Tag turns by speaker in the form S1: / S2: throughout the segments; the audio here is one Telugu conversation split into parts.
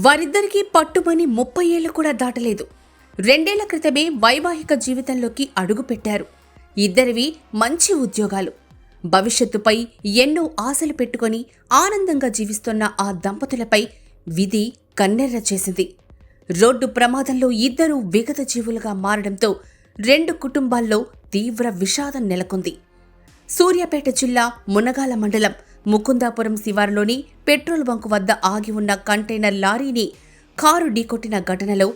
S1: వారిద్దరికీ పట్టుమని 30 ఏళ్లు కూడా దాటలేదు. 2 ఏళ్ల క్రితమే వైవాహిక జీవితంలోకి అడుగుపెట్టారు. ఇద్దరివి మంచి ఉద్యోగాలు. భవిష్యత్తుపై ఎన్నో ఆశలు పెట్టుకొని ఆనందంగా జీవిస్తున్న ఆ దంపతులపై విధి కన్నెర్ర చేసింది. రోడ్డు ప్రమాదంలో ఇద్దరూ విగత జీవులుగా మారడంతో 2 కుటుంబాల్లో తీవ్ర విషాదం నెలకొంది. సూర్యాపేట జిల్లా మునగాల మండలం ముకుందాపురం శివారులోని పెట్రోల్ బంకు వద్ద ఆగి ఉన్న కంటైనర్ లారీని కారు ఢీకొట్టిన ఘటనలో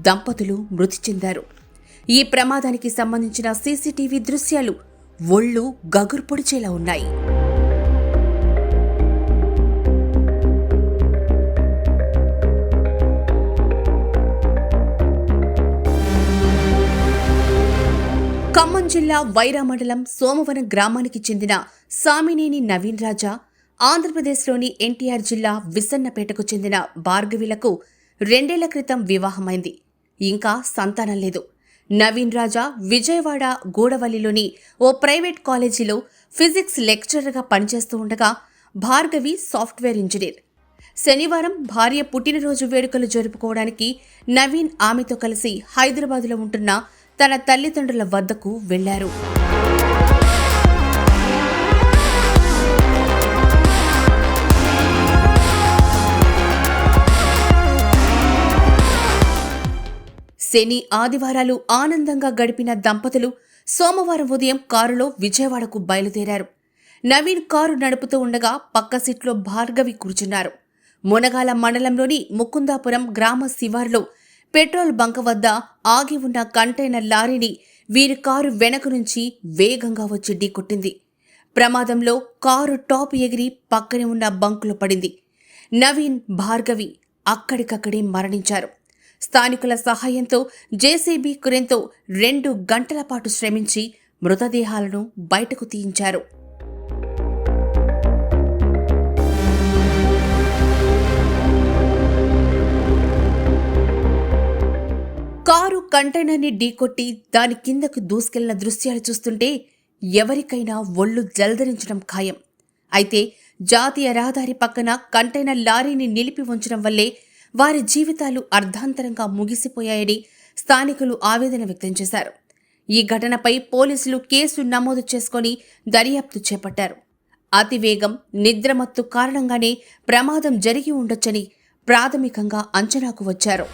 S1: దంపతులు మృతి చెందారు. ఈ ప్రమాదానికి సంబంధించిన సీసీటీవీ దృశ్యాలు ఒళ్ళు గగురు పొడిచేలా ఉన్నాయి. ఖమ్మం జిల్లా వైరా మండలం సోమవరం గ్రామానికి చెందిన సామినేని నవీన్ రాజా, ఆంధ్రప్రదేశ్లోని ఎన్టీఆర్ జిల్లా విసన్నపేటకు చెందిన భార్గవిలకు 2 ఏళ్ల క్రితం వివాహమైంది. ఇంకా సంతానం లేదు. నవీన్ రాజా విజయవాడ గూడవల్లిలోని ఓ ప్రైవేట్ కాలేజీలో ఫిజిక్స్ లెక్చరర్గా పనిచేస్తూ ఉండగా, భార్గవి సాఫ్ట్వేర్ ఇంజనీర్. శనివారం భార్య పుట్టినరోజు వేడుకలు జరుపుకోవడానికి నవీన్ ఆమెతో కలిసి హైదరాబాదులో ఉంటున్న తన తల్లిదండ్రుల వద్దకు వెళ్లారు. శని, ఆదివారాలు ఆనందంగా గడిపిన దంపతులు సోమవారం ఉదయం కారులో విజయవాడకు బయలుదేరారు. నవీన్ కారు నడుపుతూ ఉండగా పక్క సీట్లో భార్గవి కూర్చున్నారు. మునగాల మండలంలోని ముకుందాపురం గ్రామ శివారులో పెట్రోల్ బంక్ వద్ద ఆగి ఉన్న కంటైనర్ లారీని వీరి కారు వెనక నుంచి వేగంగా వచ్చి ఢీకొట్టింది. ప్రమాదంలో కారు టాప్ ఎగిరి పక్కనే ఉన్న బంకులో పడింది. నవీన్, భార్గవి అక్కడికక్కడే మరణించారు. స్థానికుల సహాయంతో జేసీబీ క్రేన్తో 2 గంటల పాటు శ్రమించి మృతదేహాలను బయటకు తీయించారు. కారు కంటైనర్ని ఢీకొట్టి దాని కిందకు దూసుకెళ్లిన దృశ్యాలు చూస్తుంటే ఎవరికైనా ఒళ్ళు జలధరించడం ఖాయం. అయితే జాతీయ రహదారి పక్కన కంటైనర్ లారీని నిలిపి ఉంచడం వల్లే వారి జీవితాలు అర్ధాంతరంగా ముగిసిపోయాయని స్థానికులు ఆవేదన వ్యక్తం చేశారు. ఈ ఘటనపై పోలీసులు కేసు నమోదు చేసుకుని దర్యాప్తు చేపట్టారు. అతివేగం, నిద్రమత్తు కారణంగానే ప్రమాదం జరిగి ఉండొచ్చని ప్రాథమికంగా అంచనాకు వచ్చారు.